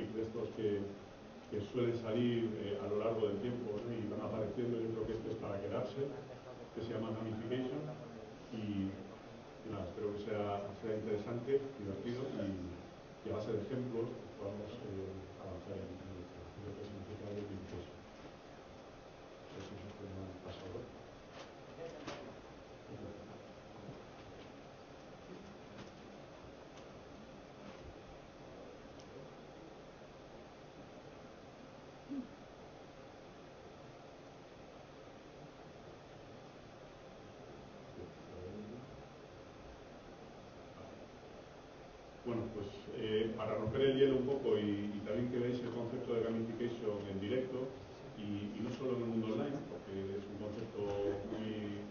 topic de estos que suelen salir a lo largo del tiempo, ¿no? Y van apareciendo. Yo creo que este es para quedarse, que se llama gamification, y nada, espero que sea interesante, divertido, y a base de ejemplos pues, podamos avanzar en lo que significa gamification. Eso es lo que me ha pasado. Bueno, pues para romper el hielo un poco y también que veáis el concepto de gamification en directo y no solo en el mundo online, porque es un concepto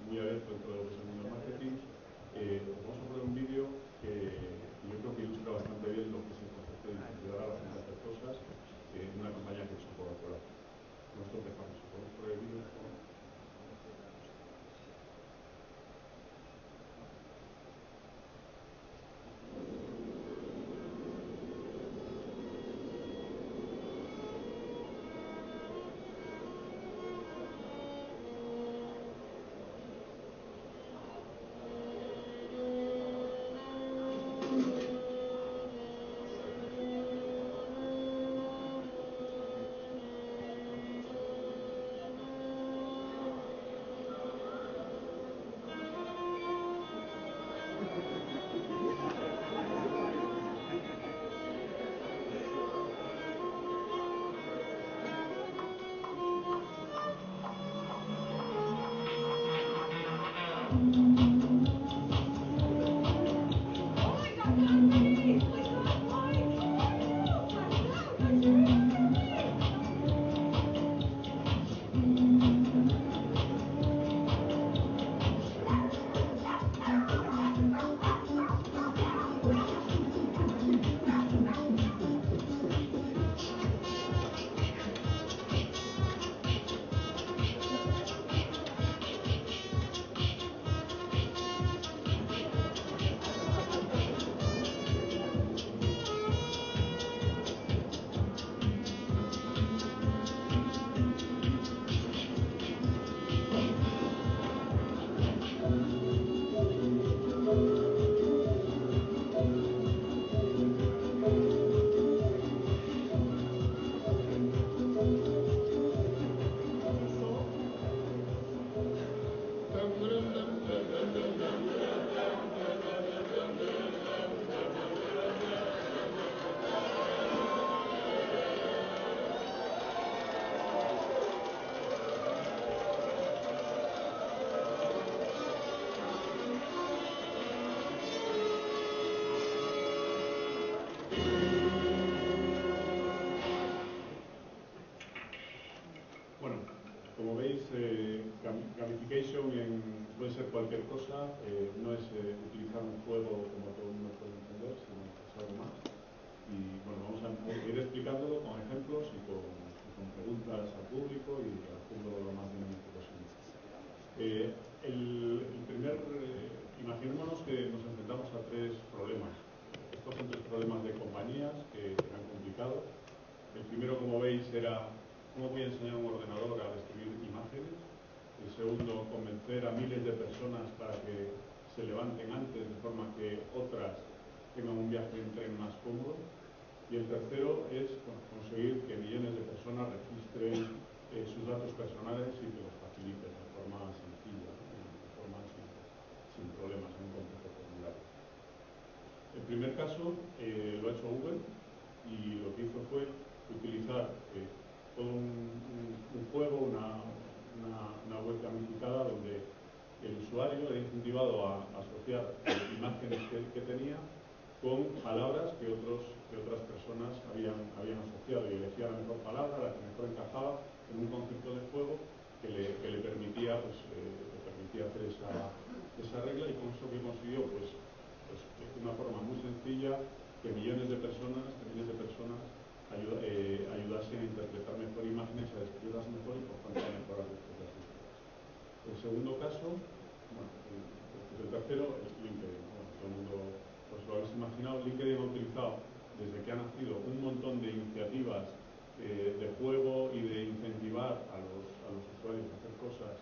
muy abierto dentro de lo que es el mundo del marketing, os vamos a poner un vídeo que yo creo que ilustra bastante bien lo que es el concepto de incentivar a la gente a hacer cosas en una campaña que he hecho Coca-Cola. Con esto empezamos. ¿Podemos poner el vídeo? Como veis, gamification puede ser cualquier cosa, no es utilizar un juego como todo el mundo puede entender, sino es algo más. Y bueno, vamos a ir explicándolo con ejemplos y con preguntas al público y haciéndolo lo más dinámico posible. Imaginémonos que nos enfrentamos a tres problemas. Estos son tres problemas de compañías que eran complicados. El primero, como veis, era ¿cómo voy a enseñar a un ordenador a describir imágenes? El segundo, convencer a miles de personas para que se levanten antes de forma que otras tengan un viaje en tren más cómodo. Y el tercero es conseguir que millones de personas registren sus datos personales y que los faciliten de forma sencilla, de forma sin problemas en un complejo formulario. El primer caso lo ha hecho Google y lo que hizo fue utilizar todo un juego, una web gamificada donde el usuario era incentivado a asociar imágenes que tenía con palabras que otras personas habían asociado y elegía la mejor palabra, la que mejor encajaba en un concepto de juego que le permitía hacer esa regla, y con eso que consiguió pues de una forma muy sencilla que millones de personas ayudasen a interpretar mejor imágenes, a describirlas mejor y por tanto a mejorar sus propias búsquedas. El segundo caso, el tercero es LinkedIn. Todo el mundo pues lo habéis imaginado. LinkedIn ha utilizado desde que ha nacido un montón de iniciativas de juego y de incentivar a los usuarios a hacer cosas,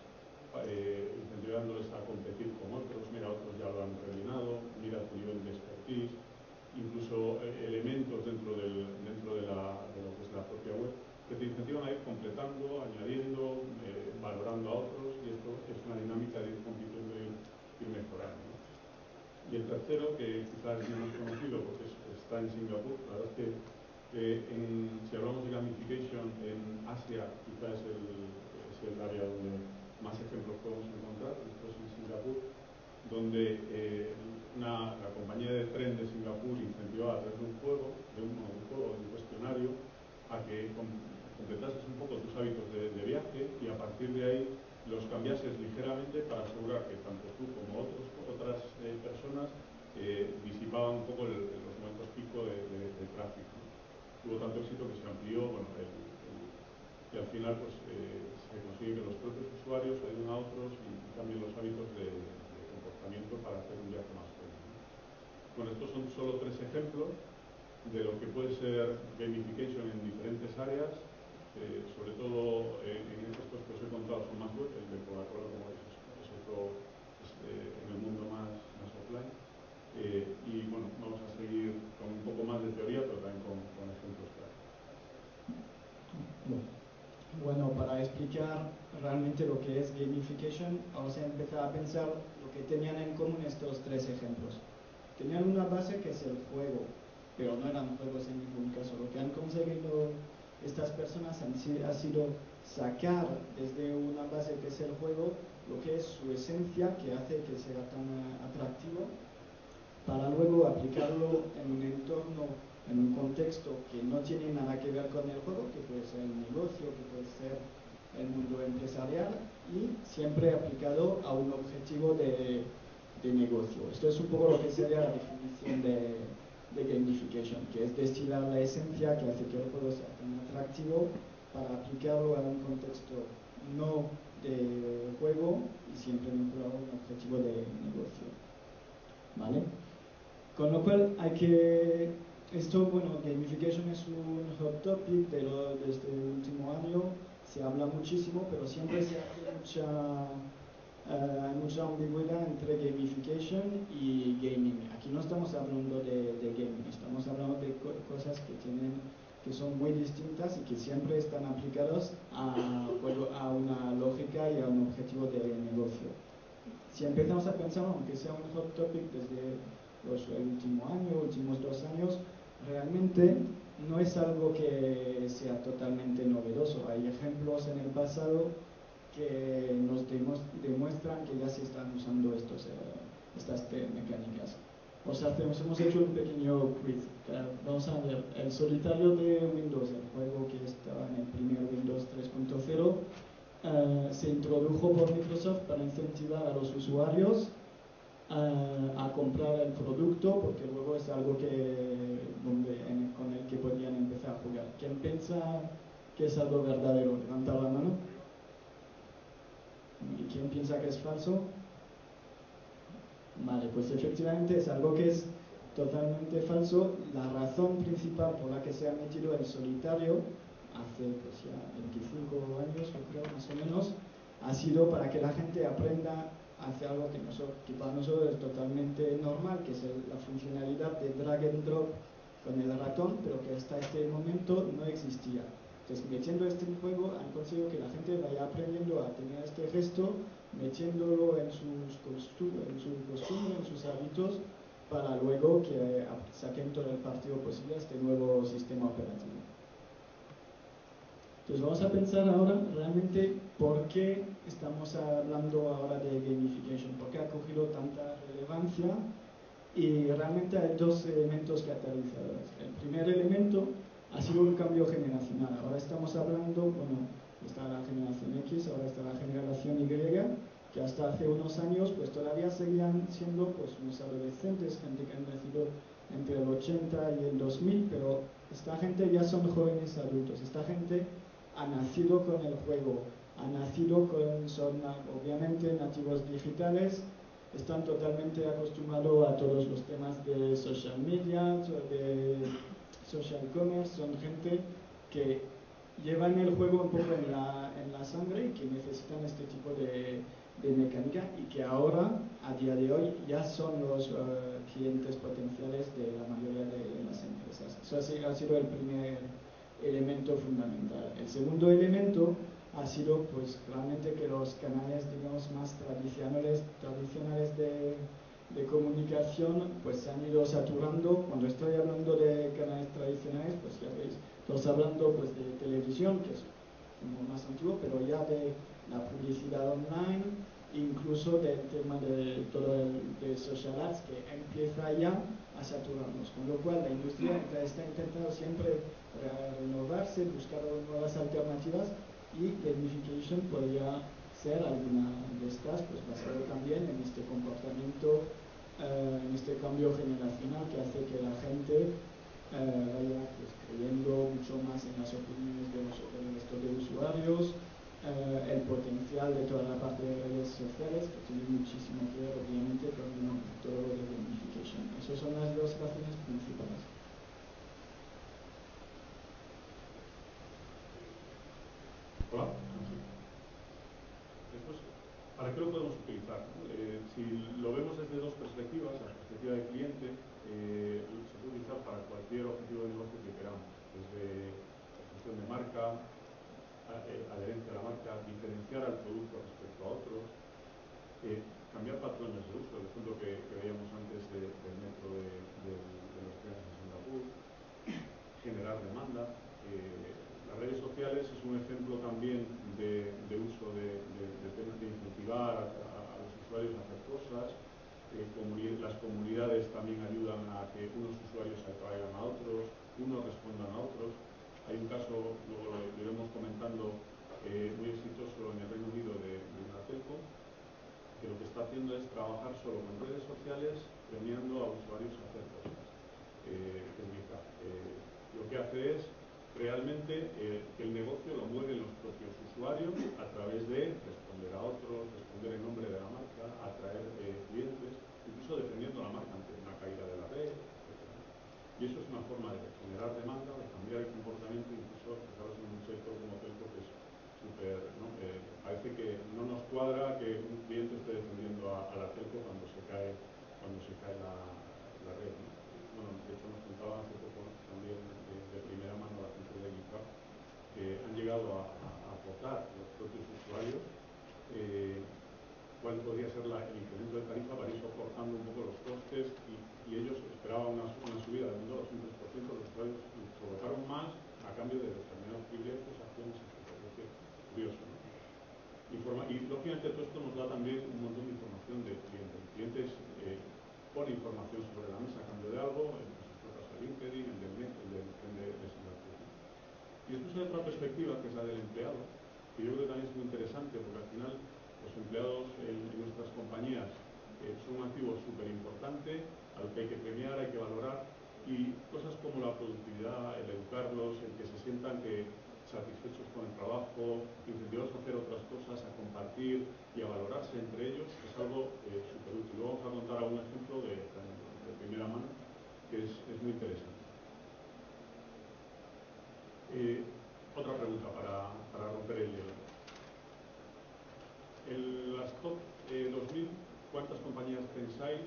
incentivándoles a competir con otros. Mira, otros ya lo han rellenado, mira tu nivel de expertise, incluso elementos dentro de lo que es la propia web, que te incentivan a ir completando, añadiendo, valorando a otros, y esto es una dinámica de ir compitiendo y ir mejorando, ¿no? Y el tercero, que quizás es menos conocido porque está en Singapur, la verdad es que si hablamos de gamification en Asia, quizás es el área donde más ejemplos podemos encontrar, después en Singapur, donde la compañía de tren de Singapur incentivaba a través de un juego, de un cuestionario, a que completases un poco tus hábitos de viaje y a partir de ahí los cambiases ligeramente para asegurar que tanto tú como otras personas disipaban un poco los momentos pico de tráfico, ¿no? Tuvo tanto éxito que se amplió, bueno, y al final pues, se consigue que los propios usuarios ayuden a otros y cambien los hábitos de comportamiento para hacer un viaje más feliz, ¿no? Bueno, estos son solo 3 ejemplos de lo que puede ser gamification en diferentes áreas, sobre todo en estos que os he contado son más web, el de Coca-Cola, como veis, es otro en el mundo más offline. Y bueno, vamos a seguir con un poco más de teoría, pero también con ejemplos prácticos. Bueno, para explicar realmente lo que es gamification, vamos a empezar a pensar lo que tenían en común estos 3 ejemplos. Tenían una base que es el juego, pero no eran juegos en ningún caso. Lo que han conseguido estas personas ha sido sacar desde una base que es el juego lo que es su esencia, que hace que sea tan atractivo, para luego aplicarlo en un entorno, en un contexto que no tiene nada que ver con el juego, que puede ser el negocio, que puede ser el mundo empresarial, y siempre aplicado a un objetivo de negocio. Esto es un poco lo que sería la definición de gamification, que es destilar la esencia que hace que el juego sea tan atractivo para aplicarlo a un contexto no de juego y siempre vinculado a un objetivo de negocio. ¿Vale? Con lo cual bueno, gamification es un hot topic de este último año, se habla muchísimo, pero siempre se hace hay mucha ambigüedad entre gamification y gaming. Aquí no estamos hablando de gaming, estamos hablando de cosas que son muy distintas y que siempre están aplicadas a una lógica y a un objetivo de negocio. Si empezamos a pensar, aunque sea un hot topic desde el último año, últimos 2 años, realmente no es algo que sea totalmente novedoso. Hay ejemplos en el pasado que nos demuestran que ya se están usando estas mecánicas. Hemos hecho un pequeño quiz. Vamos a ver, el solitario de Windows, el juego que estaba en el primer Windows 3.0, se introdujo por Microsoft para incentivar a los usuarios a comprar el producto, porque luego es algo con el que podían empezar a jugar. ¿Quién piensa que es algo verdadero? Levanta la mano. ¿Y quién piensa que es falso? Vale, pues efectivamente es algo que es totalmente falso. La razón principal por la que se ha metido el solitario hace pues ya 25 años, yo creo, más o menos, ha sido para que la gente aprenda a hacer algo que para nosotros es totalmente normal, que es la funcionalidad de drag and drop con el ratón, pero que hasta este momento no existía. Entonces, metiendo este juego han conseguido que la gente vaya aprendiendo a tener este gesto, metiéndolo en su costumbre, en sus hábitos, para luego que saquen todo el partido posible a este nuevo sistema operativo. Entonces vamos a pensar ahora realmente por qué estamos hablando ahora de gamification, por qué ha cogido tanta relevancia, y realmente hay 2 elementos catalizadores. El primer elemento ha sido un cambio generacional. Ahora estamos hablando, bueno, está la generación X, ahora está la generación Y, que hasta hace unos años pues todavía seguían siendo pues unos adolescentes, gente que han nacido entre el 80 y el 2000, pero esta gente ya son jóvenes adultos. Esta gente ha nacido con el juego, son obviamente nativos digitales, están totalmente acostumbrados a todos los temas de social media, de social commerce, son gente que llevan el juego un poco en la sangre y que necesitan este tipo de mecánica y que ahora, a día de hoy, ya son los clientes potenciales de la mayoría de las empresas. Eso ha sido el primer elemento fundamental. El segundo elemento ha sido pues realmente que los canales, digamos, más tradicionales de comunicación pues se han ido saturando. Cuando estoy hablando de canales tradicionales, pues ya veis, estamos hablando pues de televisión, que es como más antiguo, pero ya de la publicidad online, incluso del tema de todo de social ads, que empieza ya a saturarnos, con lo cual la industria está intentando siempre renovarse, buscar nuevas alternativas, y gamification podría ser alguna de estas, pues basado también en este comportamiento, en este cambio generacional que hace que la gente vaya pues, creyendo mucho más en las opiniones del resto de usuarios, el potencial de toda la parte de redes sociales, que tiene muchísimo que ver obviamente con todo lo de gamification. Esas son las dos razones principales. Hola. Después, ¿para qué lo podemos utilizar? Si lo vemos desde dos perspectivas, la perspectiva de cliente, se puede utilizar para cualquier objetivo de negocio que queramos, desde construcción de marca, adherencia a la marca, diferenciar al producto respecto a otros, cambiar patrones de uso, el ejemplo que veíamos antes del metro de los trenes en Singapur, generar demanda. Las redes sociales es un ejemplo también de uso de incentivar a los usuarios a hacer cosas. Las comunidades también ayudan a que unos usuarios atraigan a otros, unos respondan a otros. Hay un caso, luego lo iremos comentando, muy exitoso en el Reino Unido de una telco, que lo que está haciendo es trabajar solo con redes sociales, premiando a usuarios a hacer cosas. Lo que hace es realmente que el negocio lo mueven los propios usuarios a través de responder a otros, responder en nombre de la marca, atraer clientes, incluso defendiendo la marca ante una caída de la red, etc. Y eso es una forma de generar demanda, de cambiar el comportamiento, incluso fijaros en un sector como telco que es súper, ¿no? Parece que no nos cuadra que un cliente esté defendiendo a la telco cuando se cae la red, ¿no? Bueno, de hecho nos contaba hace poco también de primera mano la gente de GitHub que han llegado a votar los propios usuarios cuál podría ser el incremento de tarifa para ir soportando un poco los costes y ellos esperaban una subida del 2 o un 3%, los usuarios soportaron más a cambio de determinados privilegios, acciones, etc. Es curioso, ¿no? Y lógicamente todo esto nos da también un montón de información del cliente. El cliente pone información sobre la mesa a cambio de algo, en nuestro caso el LinkedIn, el de Singapur. Y después hay otra perspectiva que es la del empleado, que yo creo que también es muy interesante porque al final los empleados en nuestras compañías son un activo súper importante al que hay que premiar, hay que valorar, y cosas como la productividad, el educarlos, el que se sientan satisfechos con el trabajo, incentivados a hacer otras cosas, a compartir y a valorarse entre ellos, es algo súper útil. Luego vamos a contar algún ejemplo de primera mano que es muy interesante. Otra pregunta para romper el hielo. En las top 2000, ¿cuántas compañías pensáis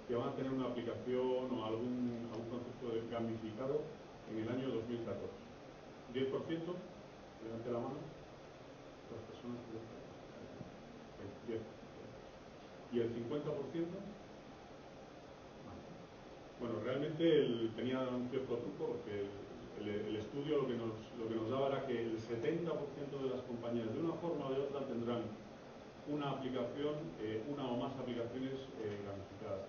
que van a tener una aplicación o algún concepto de gamificado en el año 2014? ¿10%? Levante la mano. Las personas. 10. ¿Y el 50%? Bueno, realmente tenía un cierto truco porque el estudio lo que nos daba era que el 70% de las compañías de una forma o de otra tendrán una aplicación, una o más aplicaciones gamificadas.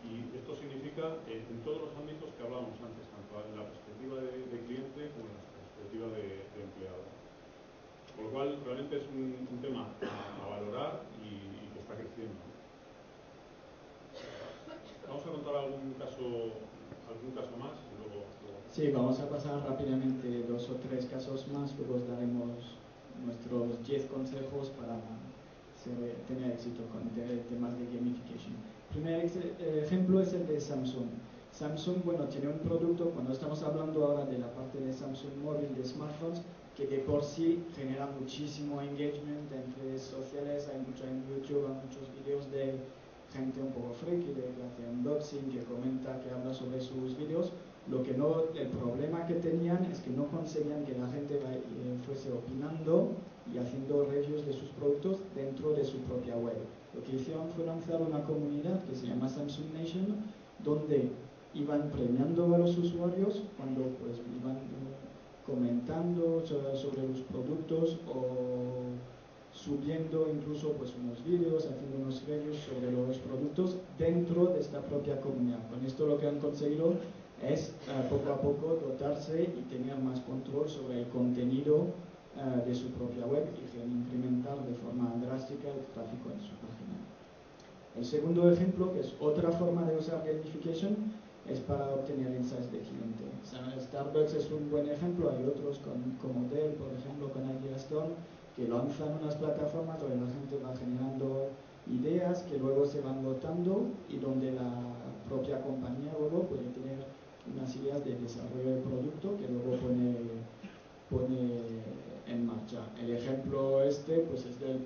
Y esto significa en todos los ámbitos que hablábamos antes, tanto en la perspectiva de cliente como en la perspectiva de empleado. Por lo cual, realmente es un tema a valorar y que está creciendo. Vamos a contar algún caso más y luego... Sí, vamos a pasar rápidamente 2 o 3 casos más, luego os daremos nuestros 10 consejos para tener éxito con temas de gamification. El primer ejemplo es el de Samsung. Samsung, bueno, tiene un producto, cuando estamos hablando ahora de la parte de Samsung Móvil, de smartphones, que de por sí genera muchísimo engagement en redes sociales. Hay mucho en YouTube, hay muchos vídeos de gente un poco friki, que hace unboxing, que comenta, que habla sobre sus vídeos. El problema que tenían es que no conseguían que la gente fuese opinando y haciendo reviews de sus productos dentro de su propia web. Lo que hicieron fue lanzar una comunidad que se llama Samsung Nation, donde iban premiando a los usuarios cuando pues iban comentando sobre los productos o subiendo incluso pues unos vídeos, haciendo unos reviews sobre los productos dentro de esta propia comunidad. Con esto lo que han conseguido es poco a poco dotarse y tener más control sobre el contenido de su propia web y incrementar de forma drástica el tráfico en su página. El segundo ejemplo, que es otra forma de usar gamification, es para obtener insights de cliente. Starbucks es un buen ejemplo, hay otros como Dell, por ejemplo, con Ideastone, que lanzan unas plataformas donde la gente va generando ideas que luego se van votando y donde la propia compañía luego puede tener unas ideas de desarrollo de producto que luego pone en marcha. El ejemplo pues es del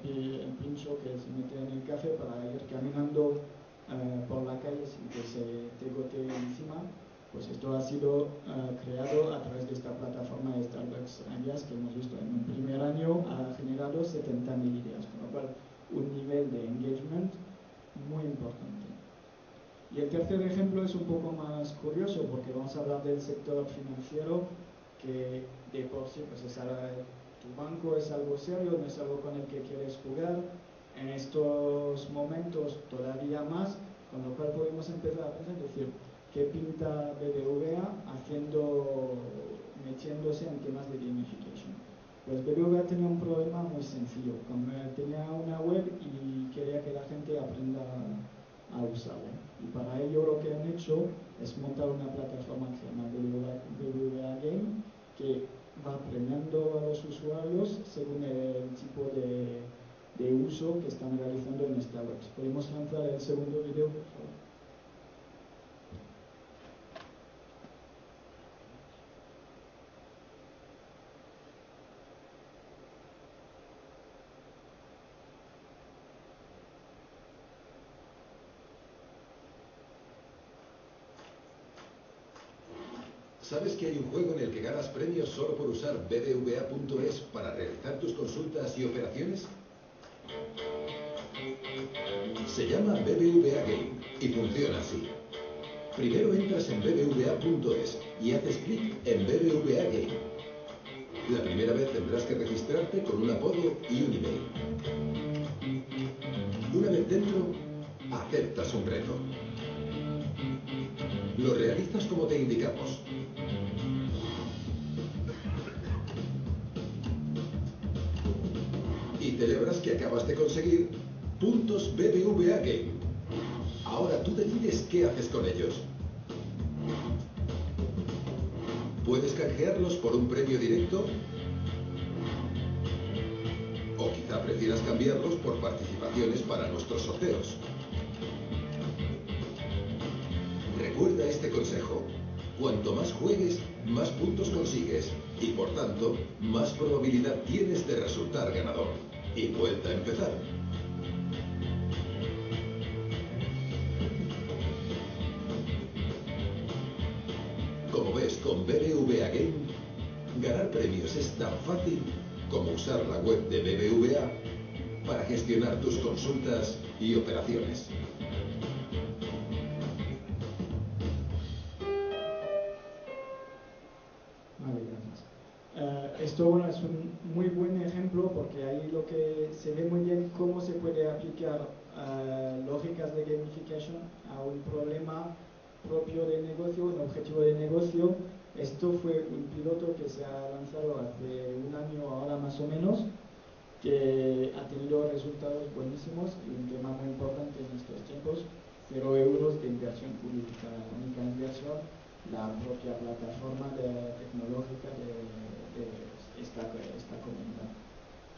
pincho que se mete en el café para ir caminando por la calle sin que se te gotee encima. Pues esto ha sido creado a través de esta plataforma de Starbucks Ideas que hemos visto. En un primer año ha generado 70.000 ideas, con lo cual un nivel de engagement muy importante. Y el tercer ejemplo es un poco más curioso porque vamos a hablar del sector financiero, que de por sí pues tu banco es algo serio, no es algo con el que quieres jugar. En estos momentos todavía más, con lo cual podemos empezar a pensar, decir, ¿qué pinta BBVA metiéndose en temas de gamification? Pues BBVA tenía un problema muy sencillo. Tenía una web y quería que la gente aprenda a usarla. Y para ello lo que han hecho es montar una plataforma que se llama BBVA Game, que va premiando a los usuarios según el tipo de uso que están realizando en esta web. ¿Podemos lanzar el segundo video, por favor? ¿Sabes que hay un juego en el que ganas premios solo por usar bbva.es para realizar tus consultas y operaciones? Se llama BBVA Game y funciona así. Primero entras en bbva.es y haces clic en BBVA Game. La primera vez tendrás que registrarte con un apodo y un email. Una vez dentro, aceptas un reto. Lo realizas como te indicamos. Y celebras que acabas de conseguir puntos BBVA Game. Ahora tú decides qué haces con ellos. Puedes canjearlos por un premio directo o quizá prefieras cambiarlos por participaciones para nuestros sorteos. Recuerda este consejo. Cuanto más juegues, más puntos consigues y por tanto, más probabilidad tienes de resultar ganador. Y vuelta a empezar. Como ves, con BBVA Game, ganar premios es tan fácil como usar la web de BBVA para gestionar tus consultas y operaciones. Vale, gracias. Esto bueno, es un muy buen ejemplo porque ahí lo que se ve muy bien cómo se puede aplicar lógicas de gamification a un problema propio de negocio, un objetivo de negocio. Esto fue un piloto que se ha lanzado hace un año ahora más o menos, que ha tenido resultados buenísimos y un tema muy importante en estos tiempos, 0 euros de inversión pública, la única inversión, la propia plataforma tecnológica de esta comunidad.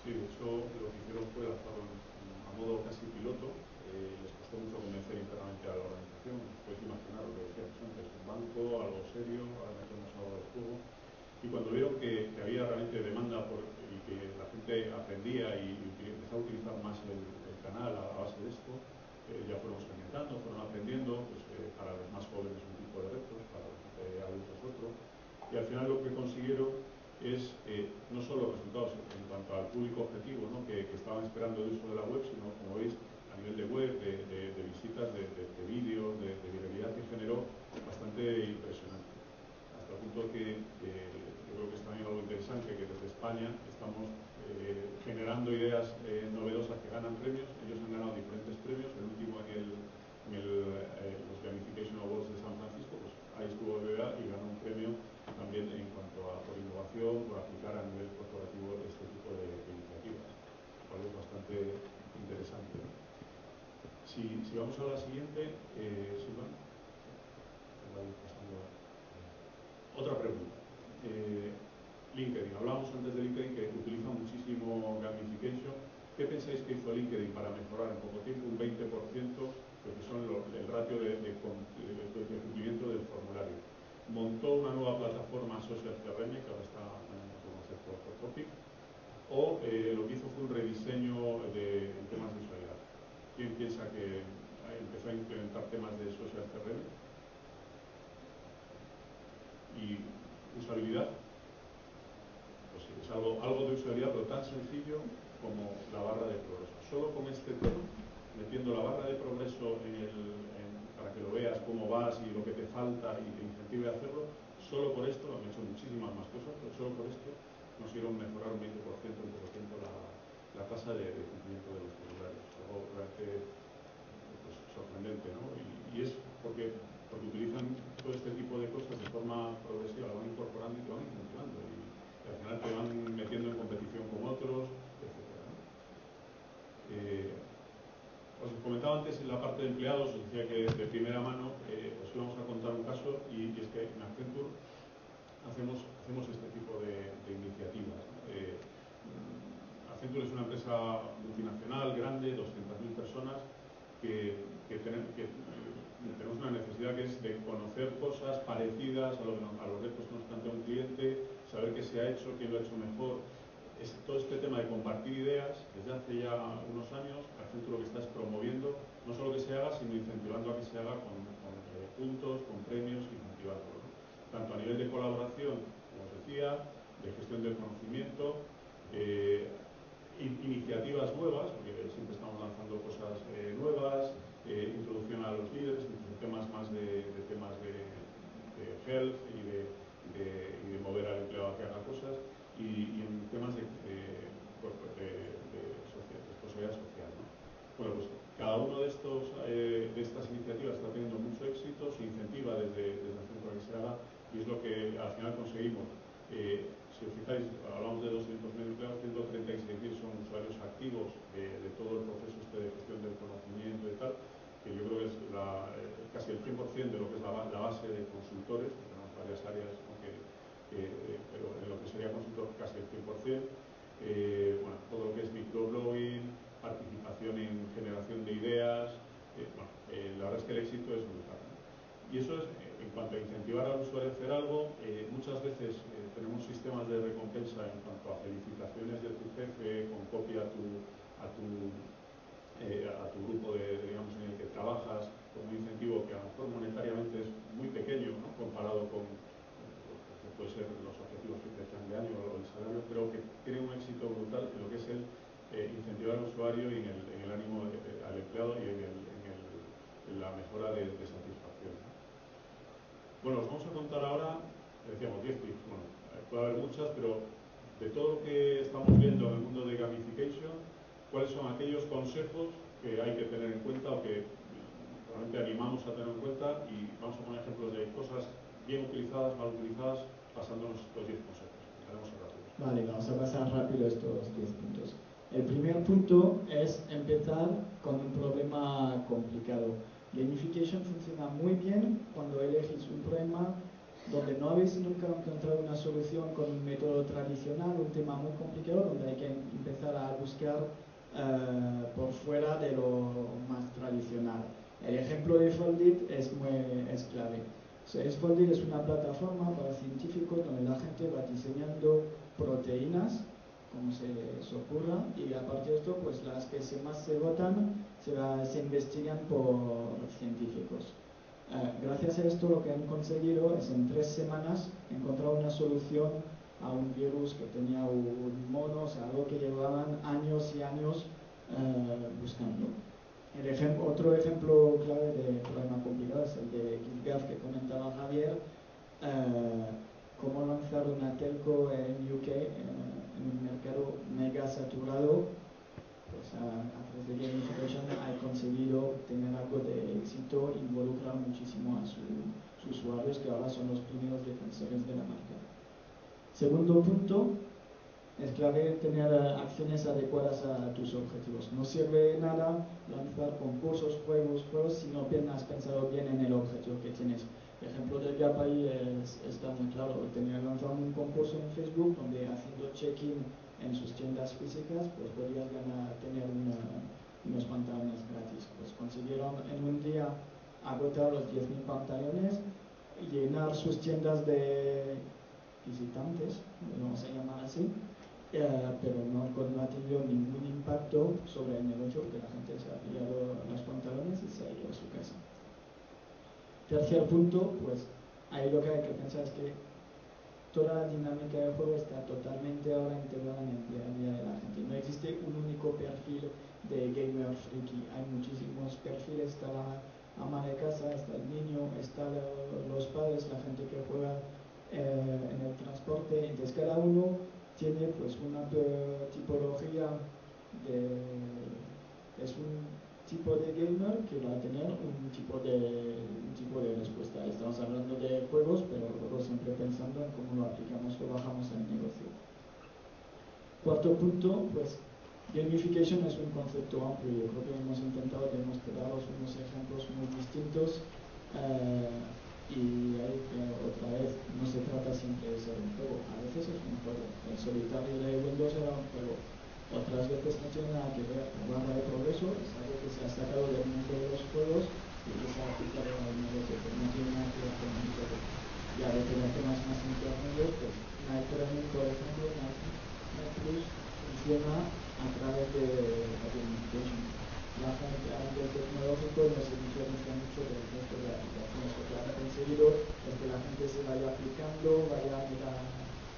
Sí, de hecho lo que hicieron fue lanzarlo a modo casi piloto. Les costó mucho convencer internamente a la organización. Puedes imaginar lo que decíamos antes, un banco, algo serio, ahora metemos algo del juego. Y cuando vieron que había realmente demanda y que la gente aprendía y empezó a utilizar más el canal a base de esto, ya fueron segmentando, fueron aprendiendo, pues, para los más jóvenes un tipo de retos, para los adultos otro, y al final lo que consiguieron es no solo resultados en cuanto al público objetivo, ¿no? que estaban esperando el uso de la web, sino, como veis, a nivel de web, de visitas, de vídeos, de viralidad, que generó bastante impresionante. Hasta el punto que yo creo que es también algo interesante, que desde España estamos generando ideas novedosas que ganan premios. Ellos han ganado diferentes premios, el último en los Gamification Awards de San Francisco, pues ahí estuvo BBVA y ganó un premio también en cuanto a por innovación, por aplicar a nivel corporativo este tipo de iniciativas, lo cual es bastante interesante. Si vamos a la siguiente, Silvan, otra pregunta. LinkedIn, hablábamos antes de LinkedIn que utiliza muchísimo gamification. ¿Qué pensáis que hizo LinkedIn para mejorar en poco tiempo un 20%, lo que son el ratio de cumplimiento del formulario? Montó una nueva plataforma Social CRM, que ahora está en concepto por topic, o lo que hizo fue un rediseño en temas de usabilidad. ¿Quién piensa que empezó a implementar temas de Social CRM? ¿Y usabilidad? Pues sí, es algo de usabilidad, pero tan sencillo como la barra de progreso. Solo con este tema, metiendo la barra de progreso para que lo veas cómo vas y lo que te falta y te incentive a hacerlo, solo por esto, han hecho muchísimas más cosas, pero solo por esto consiguieron mejorar un 20% en poco tiempo la tasa de cumplimiento de los formularios. Algo realmente pues, sorprendente, ¿no? Y es porque utilizan todo este tipo de cosas de forma progresiva, lo van incorporando y te van incentivando y al final te van metiendo en competición con otros, etc. Os comentaba antes en la parte de empleados, os decía que de primera mano os íbamos a contar un caso y es que en Accenture hacemos este tipo de iniciativas, ¿no? Accenture es una empresa multinacional, grande, 200.000 personas, que tenemos una necesidad que es de conocer cosas parecidas a los retos que nos plantea un cliente, saber qué se ha hecho, quién lo ha hecho mejor. Todo este tema de compartir ideas, desde hace ya unos años, Accenture lo que está es promoviendo, no solo que se haga, sino incentivando a que se haga con puntos, con premios, incentivándolo, ¿no? Tanto a nivel de colaboración, como os decía, de gestión del conocimiento, iniciativas nuevas, porque siempre estamos lanzando cosas nuevas, introducción a los líderes, incluso temas más de temas de health y de mover al empleado a que haga cosas, y en temas de responsabilidad social, ¿no? Bueno, pues cada uno de estas iniciativas está teniendo mucho éxito, se incentiva desde Accenture para que se haga, y es lo que al final conseguimos. Si os fijáis, hablamos de 200.000 empleados, 136.000 son usuarios activos de todo el proceso de gestión del conocimiento y tal, que yo creo que es casi el 100% de lo que es la base de consultores, tenemos varias áreas, ¿no? Pero en lo que sería consultor casi el 100%, bueno, todo lo que es microblogging, participación en generación de ideas, la verdad es que el éxito es brutal, ¿no? Y eso es, en cuanto a incentivar al usuario a hacer algo, muchas veces tenemos sistemas de recompensa en cuanto a felicitaciones de tu jefe, con copia a tu grupo digamos, en el que trabajas, como un incentivo que a lo mejor monetariamente es muy pequeño, ¿no? Comparado con puede ser los objetivos de plan de año o el salario, pero que tiene un éxito brutal en lo que es el incentivar al usuario y en el ánimo al empleado y en la mejora de satisfacción. Bueno, os vamos a contar ahora, decíamos 10 tips, bueno, puede haber muchas, pero de todo lo que estamos viendo en el mundo de gamification, ¿cuáles son aquellos consejos que hay que tener en cuenta o que realmente animamos a tener en cuenta? Y vamos a poner ejemplos de cosas bien utilizadas, mal utilizadas, pasándonos estos 10 consejos. Haremos rápido. Vale, vamos a pasar rápido estos 10 puntos. El primer punto es empezar con un problema complicado. Gamification funciona muy bien cuando elegís un problema donde no habéis nunca encontrado una solución con un método tradicional, un tema muy complicado, donde hay que empezar a buscar por fuera de lo más tradicional. El ejemplo de Foldit es clave. Scaffolding es una plataforma para científicos donde la gente va diseñando proteínas, como se les ocurra, y a partir de esto, pues las que más se votan se investigan por científicos. Gracias a esto lo que han conseguido es en 3 semanas encontrar una solución a un virus que tenía un mono, o sea, algo que llevaban años y años buscando. Otro ejemplo clave de problema complicado es el de GitGAF que comentaba Javier. Cómo lanzar una telco en UK en un mercado mega saturado, pues a través de gamification ha conseguido tener algo de éxito, involucrar muchísimo a sus usuarios, que ahora son los primeros defensores de la marca. Segundo punto, es clave tener acciones adecuadas a tus objetivos. No sirve nada lanzar concursos, juegos, si no has pensado bien en el objetivo que tienes. El ejemplo del Gap ahí está muy claro. Lanzar un concurso en Facebook donde haciendo check-in en sus tiendas físicas, pues podrías tener unos pantalones gratis. Pues consiguieron en un día agotar los 10.000 pantalones, llenar sus tiendas de visitantes, vamos a llamar así, pero no ha tenido ningún impacto sobre el negocio, porque la gente se ha pillado los pantalones y se ha ido a su casa. Tercer punto, pues ahí lo que hay que pensar es que toda la dinámica del juego está totalmente ahora integrada en el día a día de la gente. No existe un único perfil de gamer friki, hay muchísimos perfiles. Está la ama de casa, está el niño, están los padres, la gente que juega en el transporte. Entonces cada uno tiene pues una tipología es un tipo de gamer que va a tener un tipo de respuesta. Estamos hablando de juegos, pero luego siempre pensando en cómo lo aplicamos o bajamos al negocio. Cuarto punto, pues gamification es un concepto amplio. Yo creo que hemos intentado demostraros unos ejemplos muy distintos, y ahí, otra vez, no se trata siempre de ser un juego. A veces es un juego. El solitario de Windows era un juego. Otras veces no tiene nada que ver. La barra de progreso es algo que se ha sacado del mundo de los juegos y que se ha aplicado al negocio, pero no tiene nada que ver con un juego. Ya de tener temas más intermedios, pues Night Training, por ejemplo, Night Plus funciona a través de la gamification. La gente a nivel tecnológico no se diferencia mucho del resto de aplicaciones. Lo que han conseguido es que la gente se vaya aplicando, vaya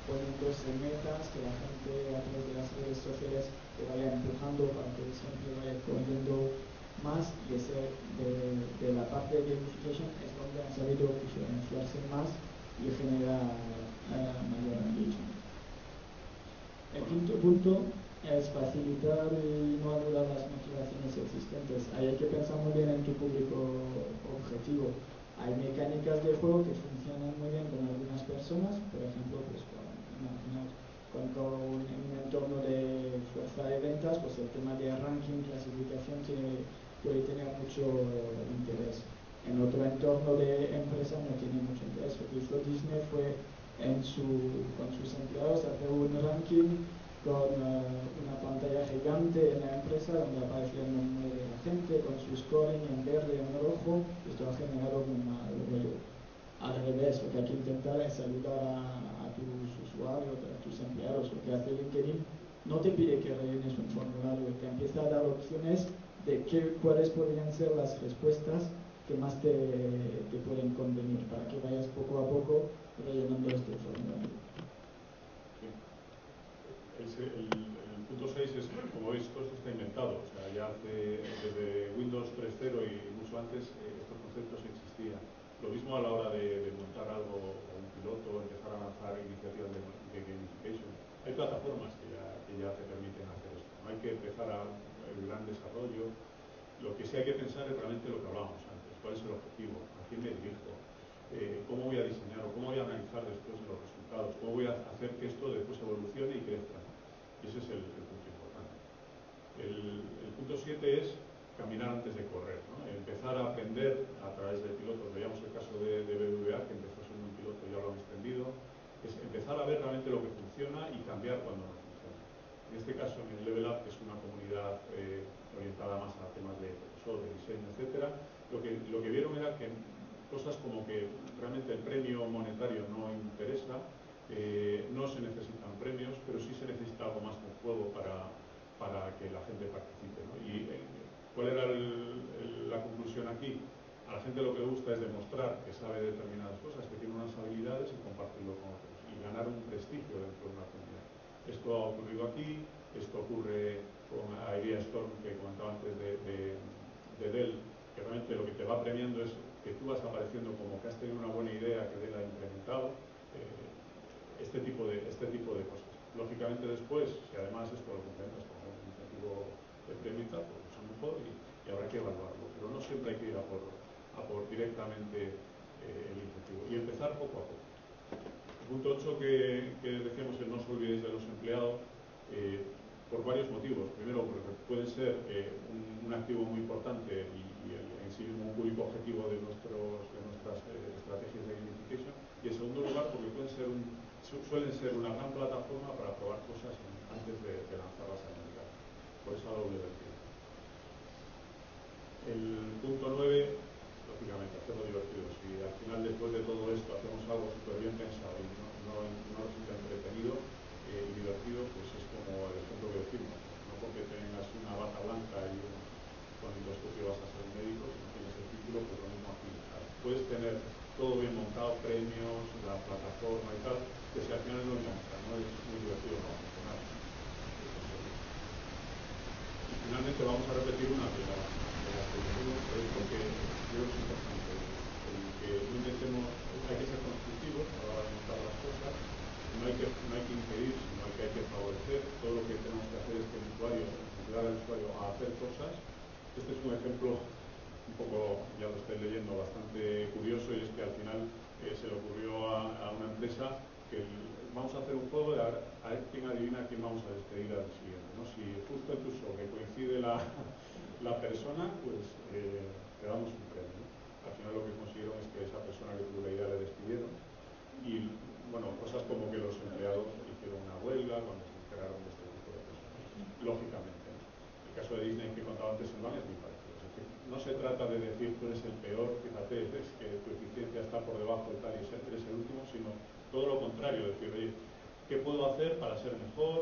poniéndose metas, que la gente a través de las redes sociales te vaya empujando para que siempre vaya corriendo más, y de la parte de gamification es donde han sabido diferenciarse más y generar mayor engagement. El quinto punto es facilitar y no anular las motivaciones existentes. Ahí hay que pensar muy bien en tu público objetivo. Hay mecánicas de juego que funcionan muy bien con algunas personas, por ejemplo, pues con un entorno de fuerza de ventas, pues el tema de ranking, clasificación puede tener mucho interés. En otro entorno de empresa no tiene mucho interés. Lo que hizo Disney fue con sus empleados hacer un ranking con una pantalla gigante en la empresa donde aparecía el nombre de la gente con su scoring en verde y en rojo. Esto ha generado un mal rollo. Al revés, lo que hay que intentar es ayudar a tus usuarios, a tus empleados. Lo que hace LinkedIn no te pide que rellenes un formulario, te empieza a dar opciones de cuáles podrían ser las respuestas que más te pueden convenir, para que vayas poco a poco rellenando este formulario. El punto 6 es, como veis, todo esto está inventado. O sea, ya desde Windows 3.0 y mucho antes estos conceptos existían. Lo mismo a la hora de montar algo o un piloto, empezar a lanzar iniciativas de gamification. Hay plataformas que ya te permiten hacer esto. No hay que empezar el gran desarrollo. Lo que sí hay que pensar es realmente lo que hablábamos antes. ¿Cuál es el objetivo? ¿A quién me dirijo? ¿Cómo voy a diseñar o cómo voy a analizar después los resultados? ¿Cómo voy a hacer que esto después evolucione y crezca? Ese es el punto importante. El punto 7 es caminar antes de correr, ¿no? Empezar a aprender a través de pilotos. Veíamos el caso de BBVA, que empezó siendo un piloto y ya lo han extendido. Es empezar a ver realmente lo que funciona y cambiar cuando no funciona. En este caso, en el Level Up, que es una comunidad orientada más a temas de profesor, de diseño, etcétera, lo que vieron era que cosas como que realmente el premio monetario no interesa, no se necesitan premios, pero sí se necesita algo más de juego para que la gente participe, ¿no? Y ¿cuál era la conclusión aquí? A la gente lo que le gusta es demostrar que sabe determinadas cosas, que tiene unas habilidades y compartirlo con otros y ganar un prestigio dentro de una comunidad. Esto ha ocurrido aquí, esto ocurre con Idea Storm que comentaba antes de Dell, que realmente lo que te va premiando es que tú vas apareciendo como que has tenido una buena idea que Dell ha implementado, este tipo de cosas. Lógicamente después, si además esto lo complementas con un incentivo de premio y tal, pues es mejor y habrá que evaluarlo, pero no siempre hay que ir a por directamente el incentivo y empezar poco a poco. El punto 8 que decíamos es no os olvidéis de los empleados, por varios motivos. Primero, porque pueden ser un activo muy importante y en sí mismo un público objetivo de nuestras estrategias de gamification, y en segundo lugar porque suelen ser una gran plataforma para probar cosas antes de lanzarlas al mercado. Por esa doble vertiente. El punto 9, lógicamente, hacerlo divertido. Si al final, después de todo esto, hacemos algo súper bien pensado y no resulta entretenido y divertido, pues es como el ejemplo que decimos. No porque tengas una bata blanca y con endoscopio vas a ser un médico, si no tienes el título, pues lo mismo aquí. ¿Sabes? Puedes tener todo bien montado, premios, la plataforma y tal, que si al final no engancha, no es muy divertido, no va a funcionar. Y finalmente vamos a repetir una de las soluciones, pero es porque creo que es importante. Que no intentemos, hay que ser constructivos a la hora de montar las cosas, no hay que impedir, sino hay que favorecer. Todo lo que tenemos que hacer es que el usuario, ayudar al usuario a hacer cosas. Este es un ejemplo un poco, ya lo estoy leyendo, bastante curioso, y es que al final se le ocurrió a una empresa que vamos a hacer un juego de a ver quién adivina quién vamos a despedir al siguiente, ¿no? Si justo en tu show que coincide la persona, pues te damos un premio, ¿no? Al final lo que consiguieron es que esa persona que tuvo la idea le despidieron y, bueno, cosas como que los empleados hicieron una huelga cuando se enteraron de este tipo de cosas. Lógicamente, ¿no? El caso de Disney que contaba antes Silván es muy parecido. Es decir, no se trata de decir tú eres el peor, fíjate, es que tu eficiencia está por debajo de tal y eres el último, sino todo lo contrario, decir, oye, ¿qué puedo hacer para ser mejor,